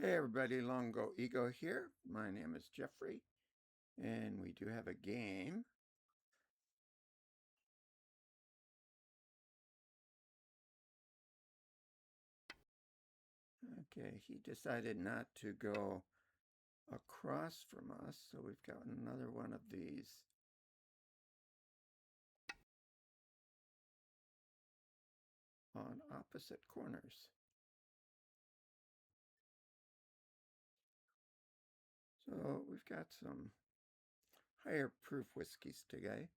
Hey everybody, Longo Ego here. My name is Jeffrey, and we do have a game. Okay, he decided not to go across from us, so we've got another one of these on opposite corners. So we've got some higher proof whiskeys today.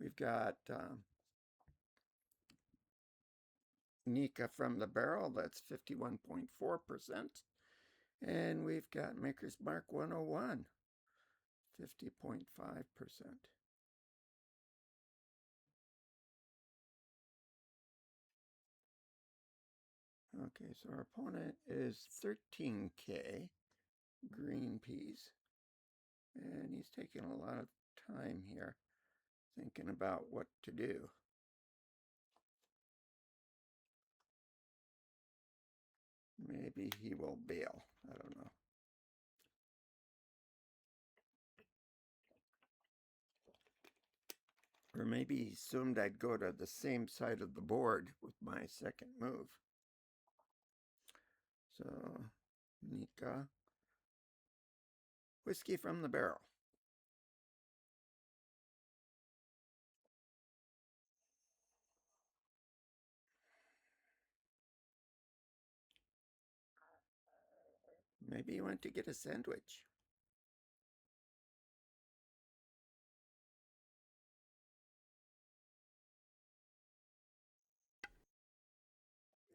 We've got Nikka from the barrel, that's 51.4%. And we've got Maker's Mark 101, 50.5%. Okay, so our opponent is 13K, green peas, and he's taking a lot of time here thinking about what to do. Maybe he will bail, I don't know. Or maybe he assumed I'd go to the same side of the board with my second move. So, Nikka, whiskey from the barrel. Maybe he went to get a sandwich.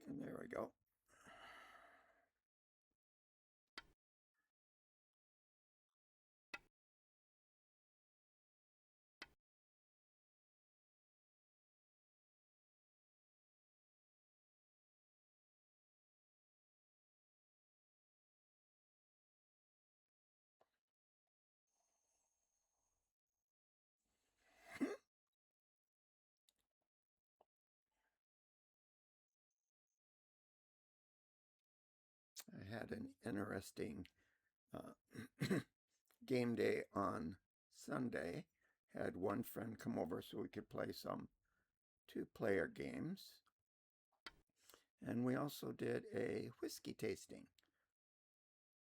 And there we go. I had an interesting game day on Sunday. Had one friend come over so we could play some two-player games. And we also did a whiskey tasting,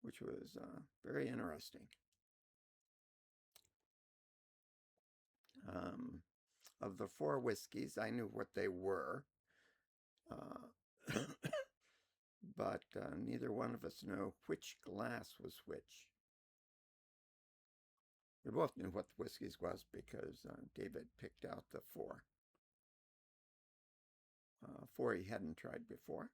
which was very interesting. Of the four whiskeys, I knew what they were, but neither one of us knew which glass was which. We both knew what the whiskeys was because David picked out the four. Four he hadn't tried before.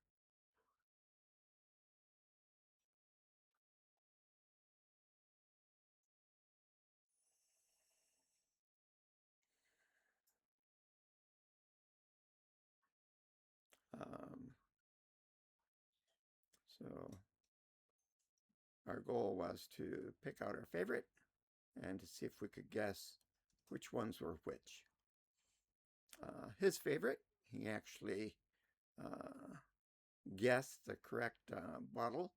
So our goal was to pick out our favorite and to see if we could guess which ones were which. His favorite, he actually guessed the correct bottle.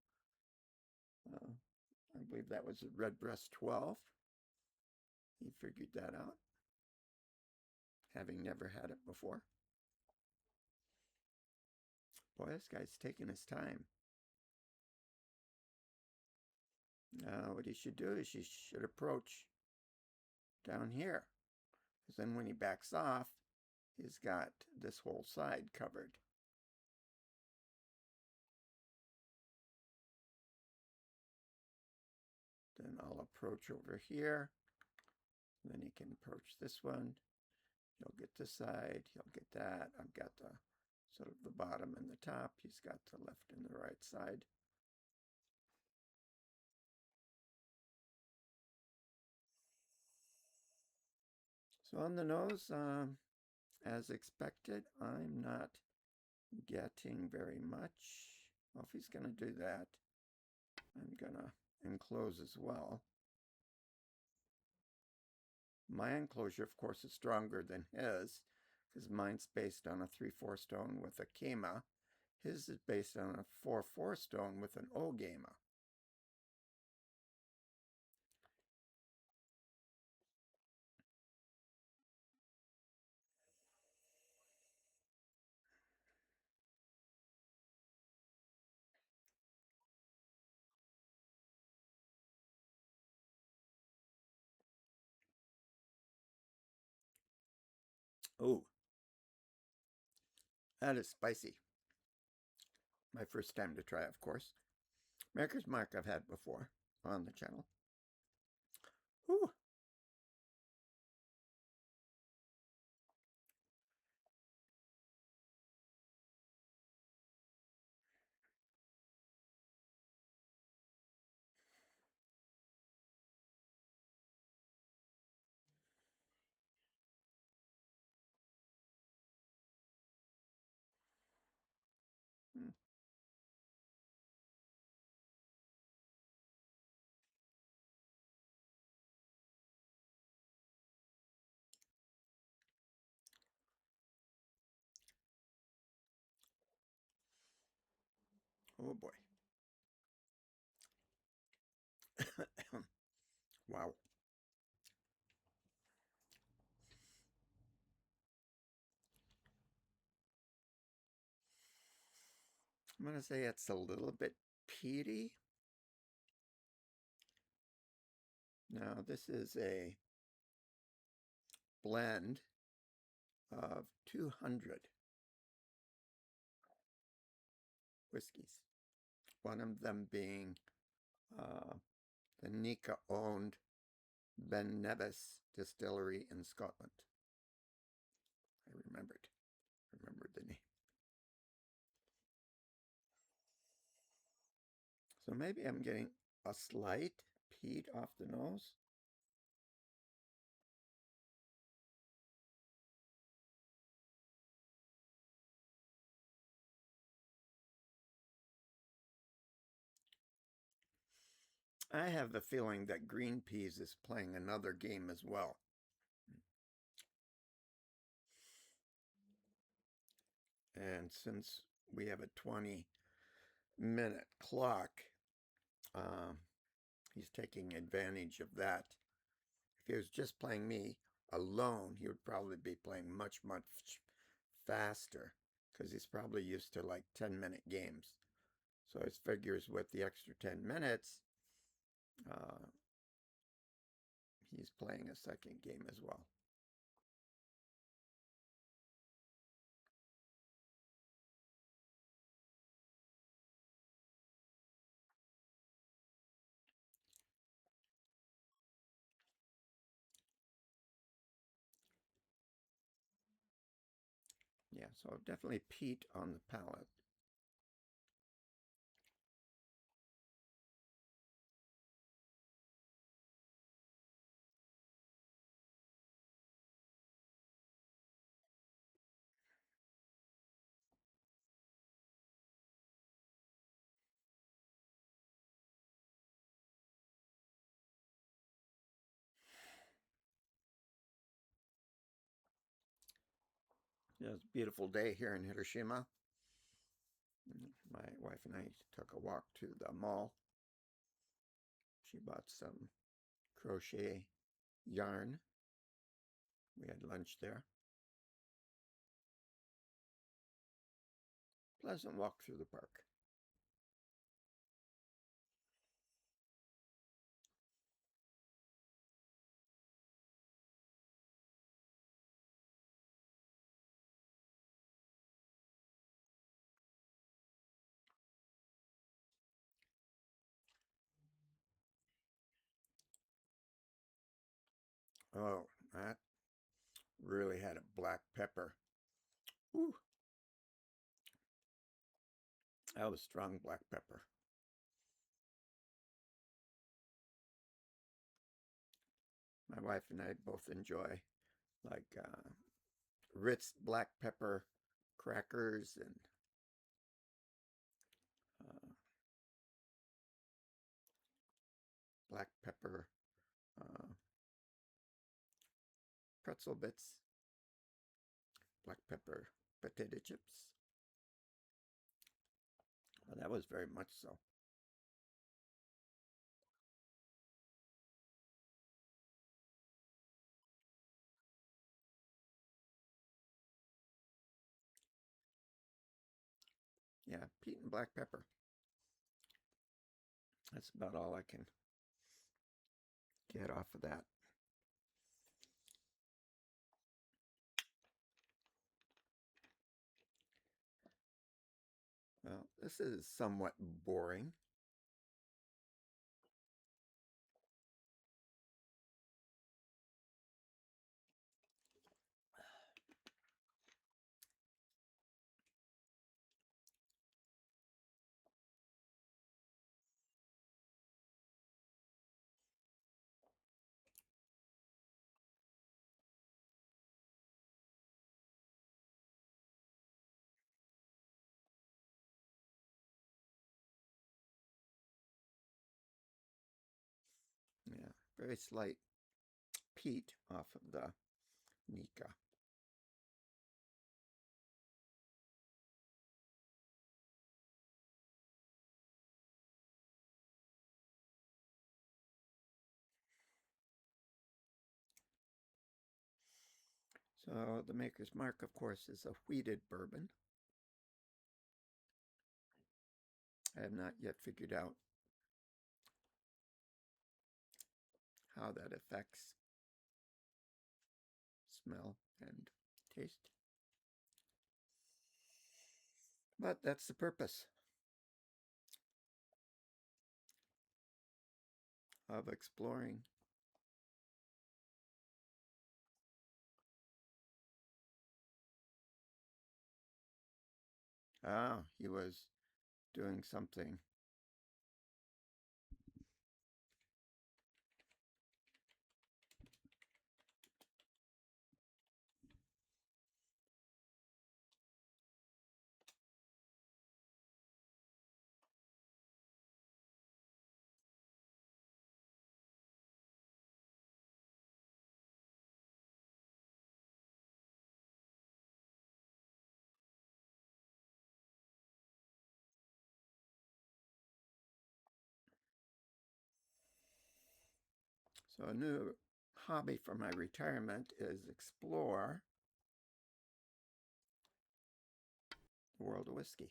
I believe that was a Redbreast 12. He figured that out, having never had it before. Boy, this guy's taking his time. What he should do is he should approach down here. Because then when he backs off, he's got this whole side covered. Then I'll approach over here. Then he can approach this one. He'll get this side. He'll get that. I've got the sort of the bottom and the top. He's got the left and the right side. So on the nose, as expected, I'm not getting very much. Well, if he's going to do that, I'm going to enclose as well. My enclosure, of course, is stronger than his because mine's based on a 3-4 stone with a Kema. His is based on a 4-4 stone with an Ogema. Oh, that is spicy. My first time to try, of course. Maker's Mark I've had before on the channel. Ooh. Mm. Oh boy. Wow. I'm going to say it's a little bit peaty. Now, this is a blend of 200 whiskeys. One of them being uh, the Nikka owned Ben Nevis distillery in Scotland. I remembered the name. So maybe I'm getting a slight peat off the nose. I have the feeling that green peas is playing another game as well. And since we have a 20-minute clock, um, he's taking advantage of that. If he was just playing me alone, he would probably be playing much, much faster because he's probably used to like 10-minute games. So his figures with the extra 10 minutes, uh, he's playing a second game as well. Yeah, so definitely peat on the palate. Yeah, it's a beautiful day here in Hiroshima. My wife and I took a walk to the mall. She bought some crochet yarn. We had lunch there. Pleasant walk through the park. Oh, that really had a black pepper. Ooh, that was strong black pepper. My wife and I both enjoy like Ritz black pepper crackers and uh, black pepper uh, pretzel bits, black pepper potato chips. Well, that was very much so. Yeah, peat and black pepper. That's about all I can get off of that. This is somewhat boring. Yeah, very slight peat off of the Nikka. So the maker's mark, of course, is a wheated bourbon. I have not yet figured out how that affects smell and taste. But that's the purpose of exploring. Ah, he was doing something. So a new hobby for my retirement is explore the world of whiskey.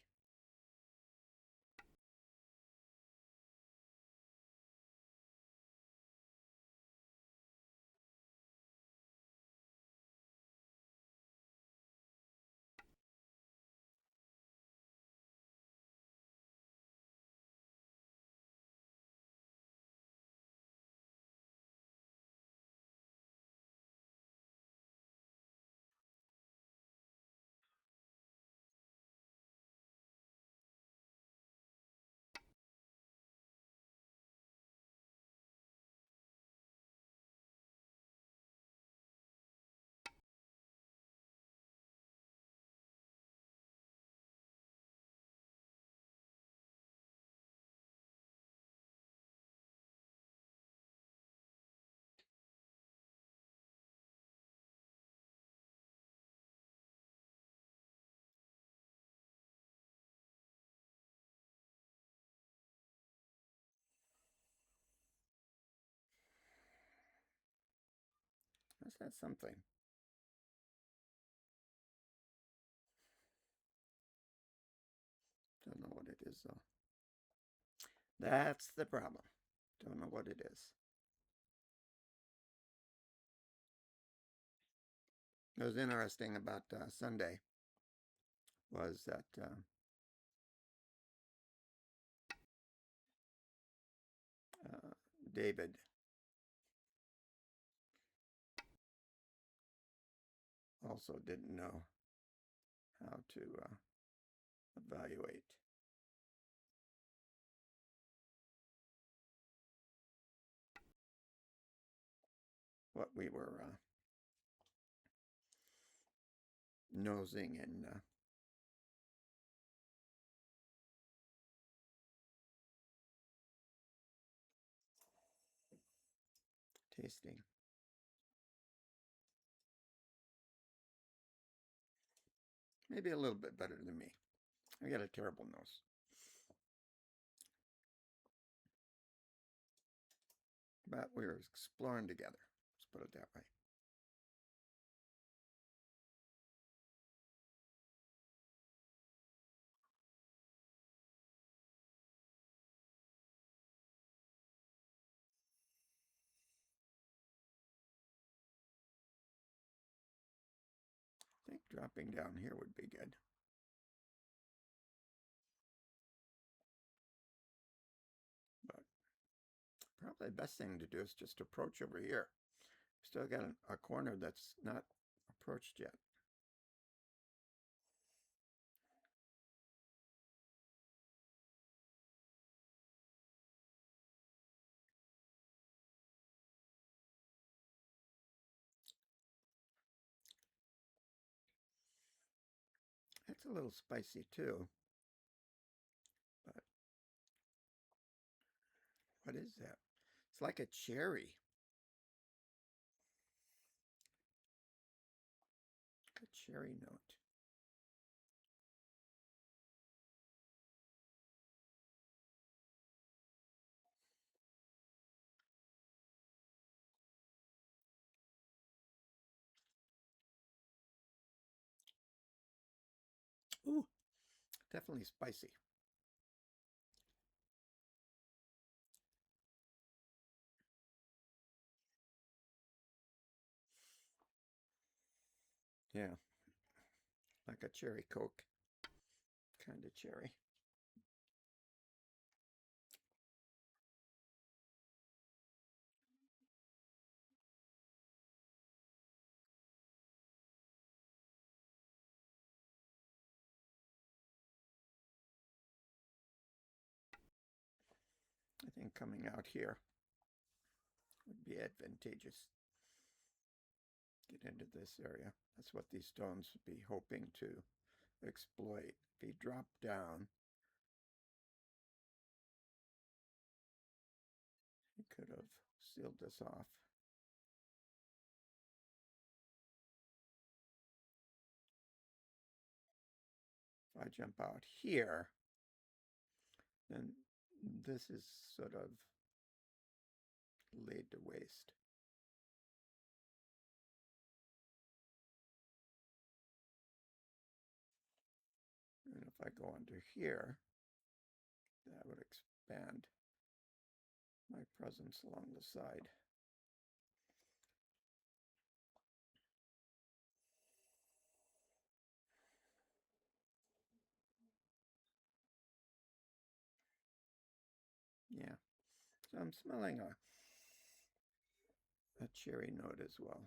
That's not something. Don't know what it is though. That's the problem. Don't know what it is. What was interesting about Sunday was that David also didn't know how to evaluate what we were nosing and tasting. Maybe a little bit better than me. I got a terrible nose. But we were exploring together. Let's put it that way. I think dropping down here would be good. probably the best thing to do is just approach over here. Still got a corner that's not approached yet. That's a little spicy too. But what is that? It's like a cherry. A cherry note. Ooh, definitely spicy. Yeah, like a cherry Coke kind of cherry. I think coming out here would be advantageous. Get into this area. That's what these stones would be hoping to exploit. If he dropped down, he could have sealed this off. If I jump out here, then this is sort of laid to waste. And if I go under here, that would expand my presence along the side. Yeah, so I'm smelling a cherry note as well.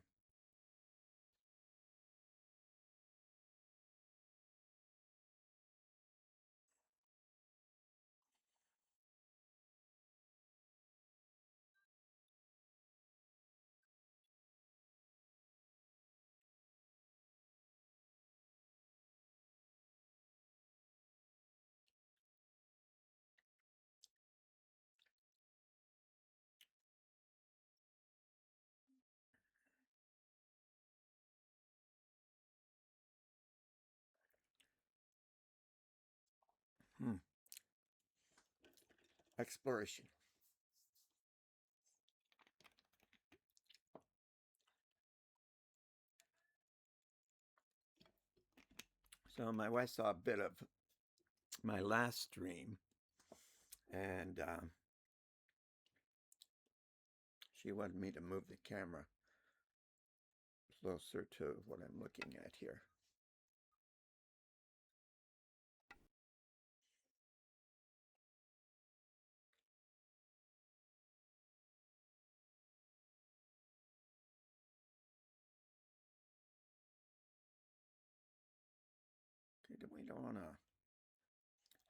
Exploration. So my wife saw a bit of my last stream, and she wanted me to move the camera closer to what I'm looking at here. Okay, we don't want to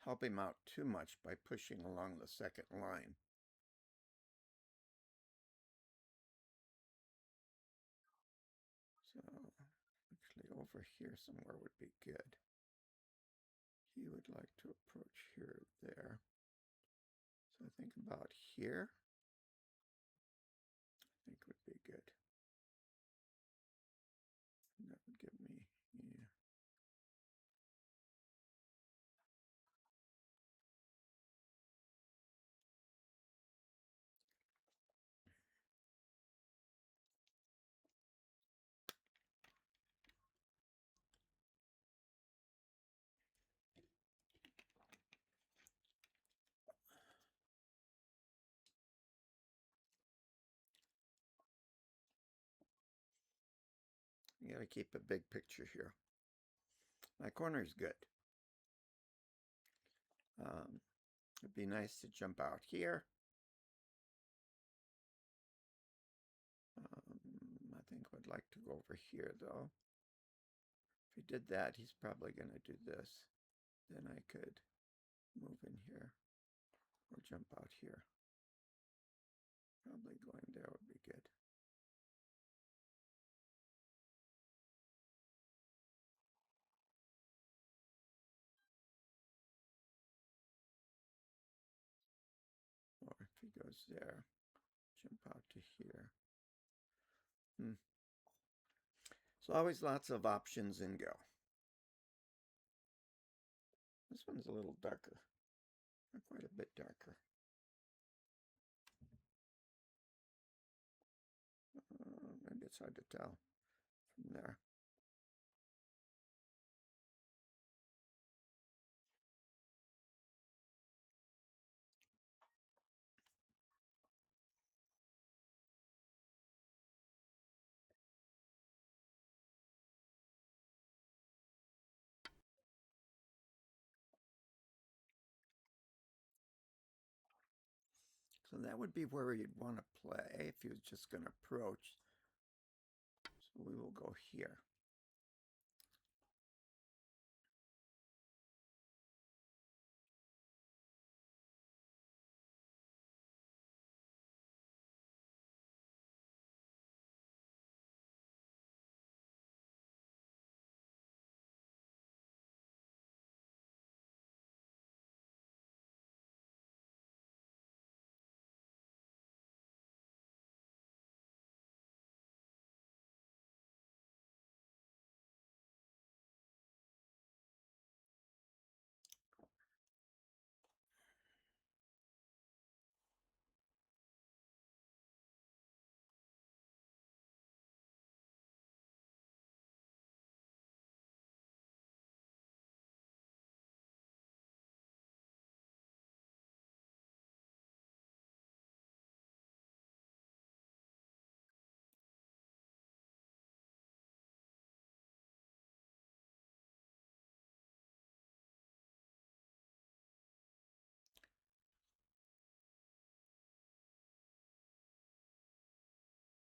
help him out too much by pushing along the second line. So actually over here somewhere would be good. He would like to approach here, there. So I think about here, I think would be good. And that would give me, yeah. You got to keep a big picture here. My corner is good. It'd be nice to jump out here I'd like to go over here, though. If he did that, he's probably going to do this. Then I could move in here or jump out here. Probably going there would be good. Or if he goes there, jump out to here. So always lots of options in Go. This one's a little darker, quite a bit darker. Maybe it's hard to tell from there. So that would be where you'd want to play if he was just going to approach. So we will go here.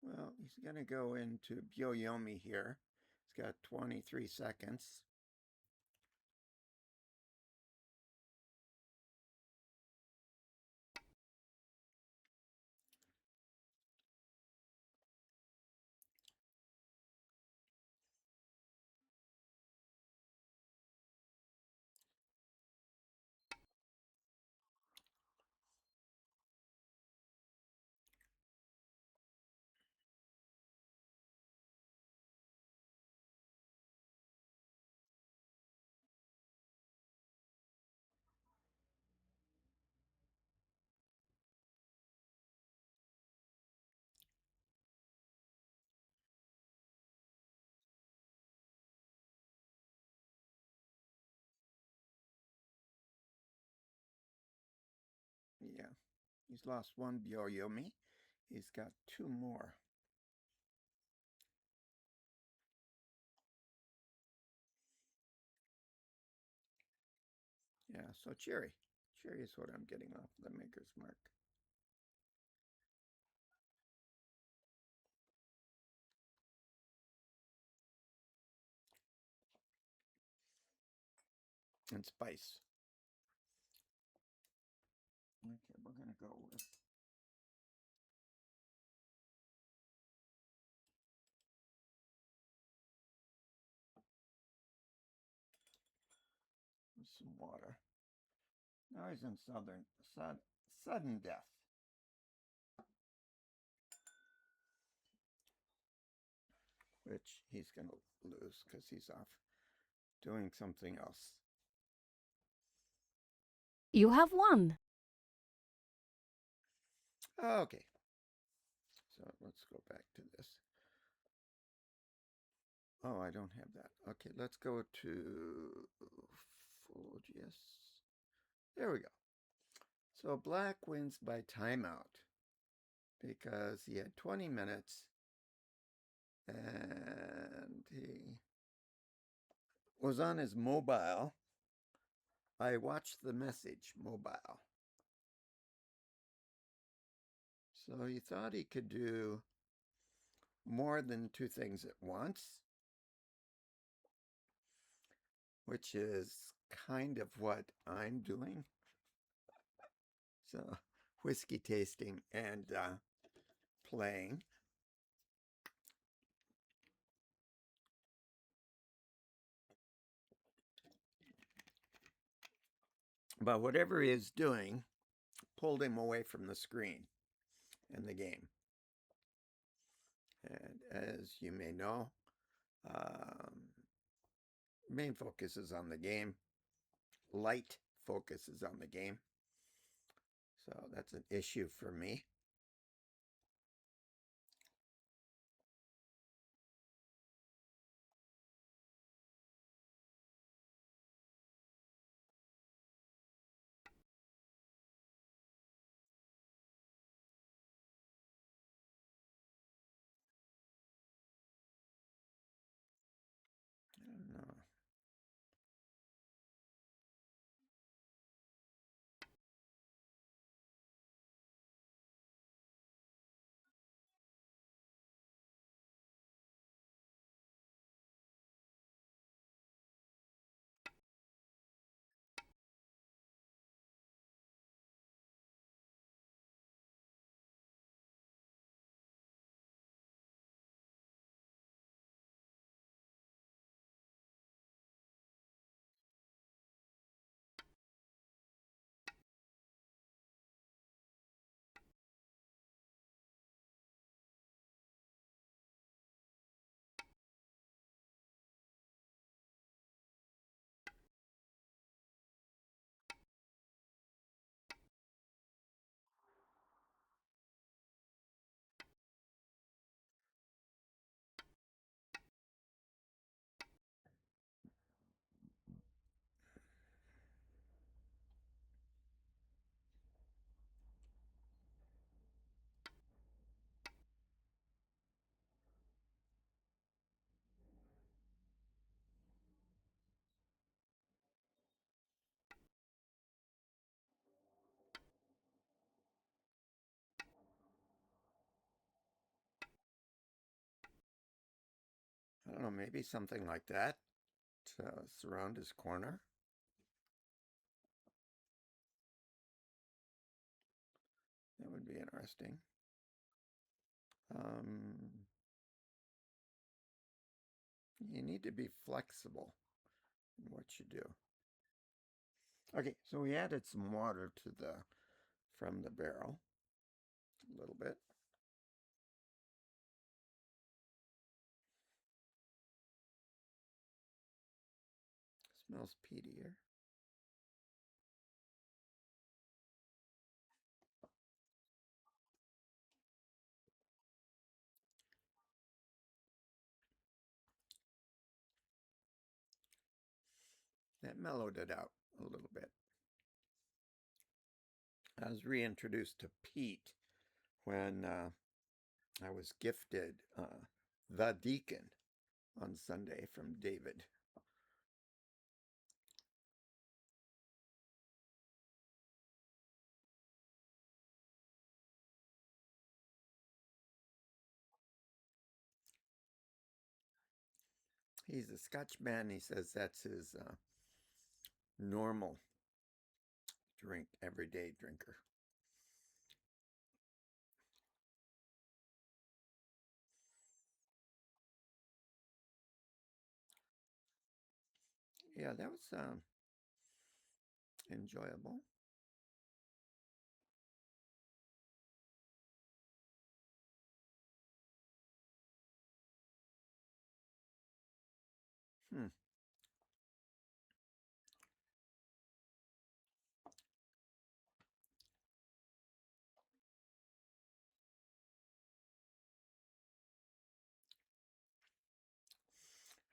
Well, he's going to go into Byoyomi here. He's got 23 seconds. Yeah, he's lost one Byoyomi. He's got two more. Yeah, so Cherry. Cherry is what I'm getting off the Maker's Mark. And Spice. Okay, we're going to go with some water. Now he's in sudden death. Which he's going to lose because he's off doing something else. You have won. Okay. So let's go back to this. Oh, I don't have that. Okay, let's go to Fulgius. There we go. So Black wins by timeout because he had 20 minutes and he was on his mobile. I watched the message mobile. So he thought he could do more than two things at once, which is kind of what I'm doing. So, whiskey tasting and playing. But whatever he is doing pulled him away from the screen in the game. And as you may know, main focus is on the game. Light focus is on the game. So that's an issue for me. I don't know. I don't know, maybe something like that to surround his corner. That would be interesting. You need to be flexible in what you do. Okay, so we added some water to the from the barrel a little bit. Smells peatier. That mellowed it out a little bit. I was reintroduced to peat when I was gifted The Deacon on Sunday from David. He's a Scotchman. He says that's his normal drink, everyday drinker. Yeah, that was enjoyable. Hmm.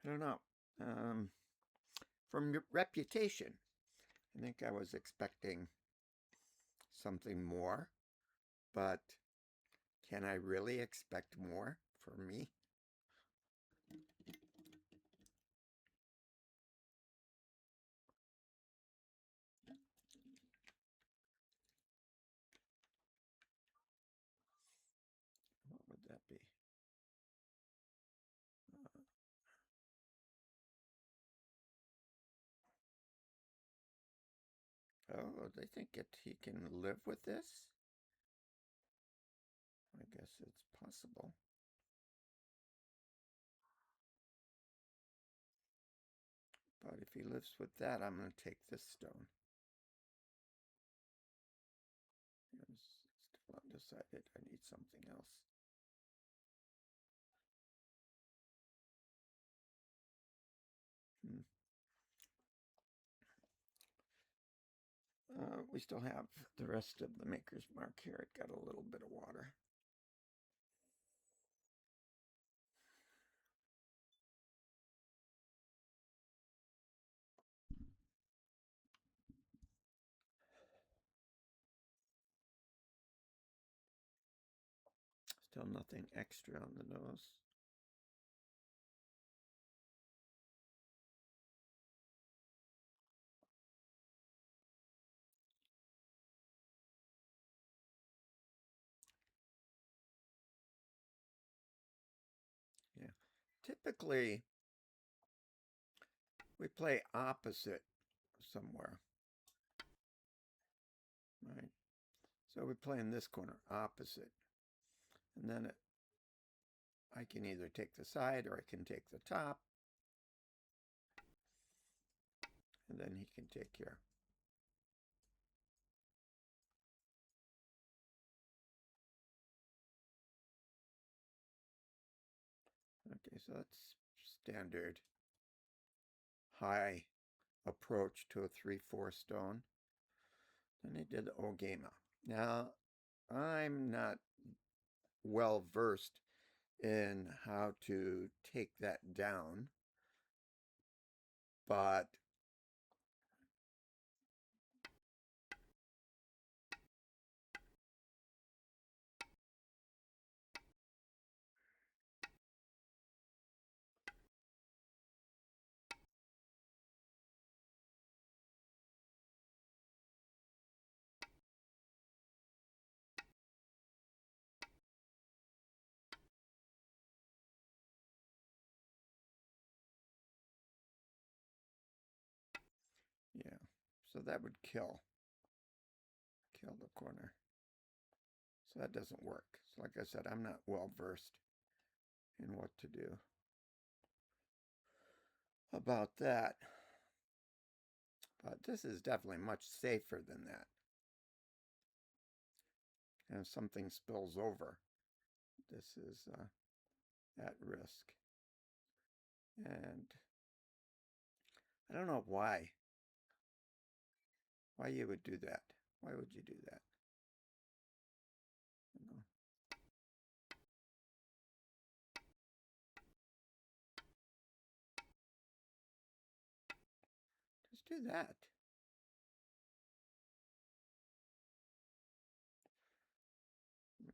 I don't know. From reputation, I think I was expecting something more, but can I really expect more for me? What would that be? they think he can live with this? I guess it's possible. But if he lives with that, I'm going to take this stone. It's still undecided. I need something else. We still have the rest of the Maker's Mark here. It got a little bit of water. Still nothing extra on the nose. Yeah. Typically, we play opposite somewhere. Right? So we play in this corner, opposite. And then I can either take the side or I can take the top. And then he can take here. Okay, so that's standard high approach to a 3/4 stone. Then he did the Ogema. Now, I'm not well versed in how to take that down, but yeah, so that would kill the corner. So that doesn't work. So like I said, I'm not well versed in what to do about that. But this is definitely much safer than that. And if something spills over, this is at risk. And I don't know why you would do that. Why would you do that? You know? Just do that.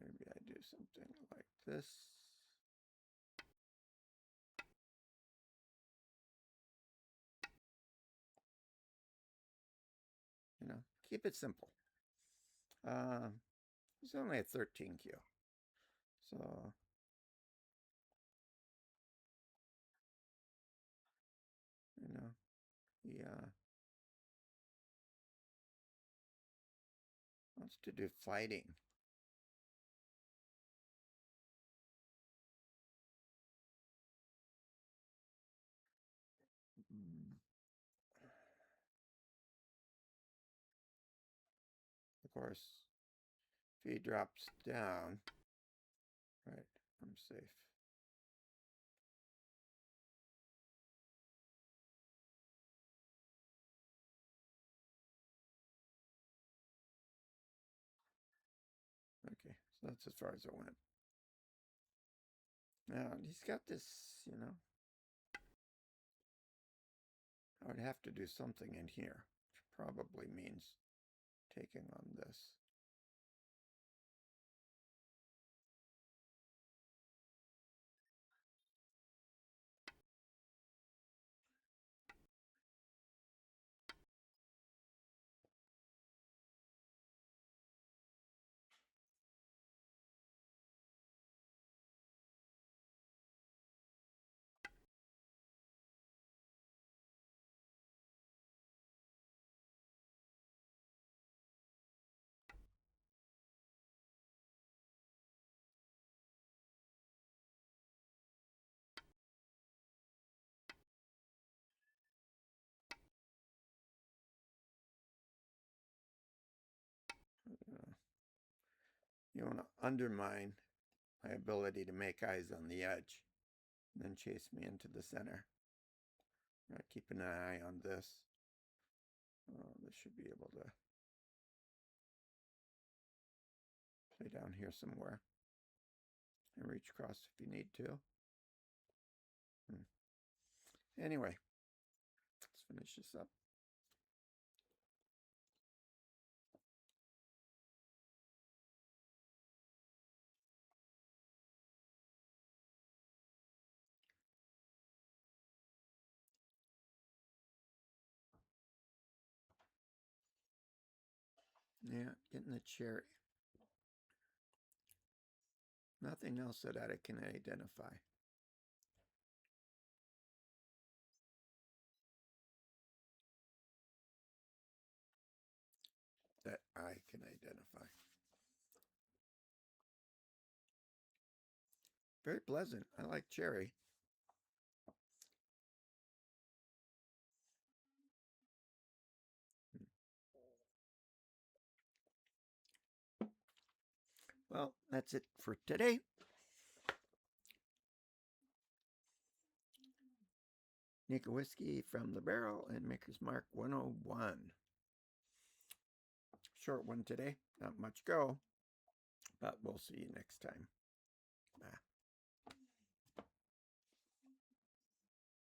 Maybe I do something like this. You know, keep it simple. It's only a 13Q. So, you know, he wants to do fighting. Of course, if he drops down, right, I'm safe. Okay, so that's as far as it went. Now, he's got this, you know, I would have to do something in here, which probably means taking on this. You want to undermine my ability to make eyes on the edge, and then chase me into the center. Keeping an eye on this. This should be able to play down here somewhere and reach across if you need to. Anyway, let's finish this up. Yeah, getting the cherry. Nothing else that I can identify. That I can identify. Very pleasant. I like cherry. Well, that's it for today. Nikka Whiskey from the Barrel and Maker's Mark 101. Short one today. Not much go, but we'll see you next time. Bye.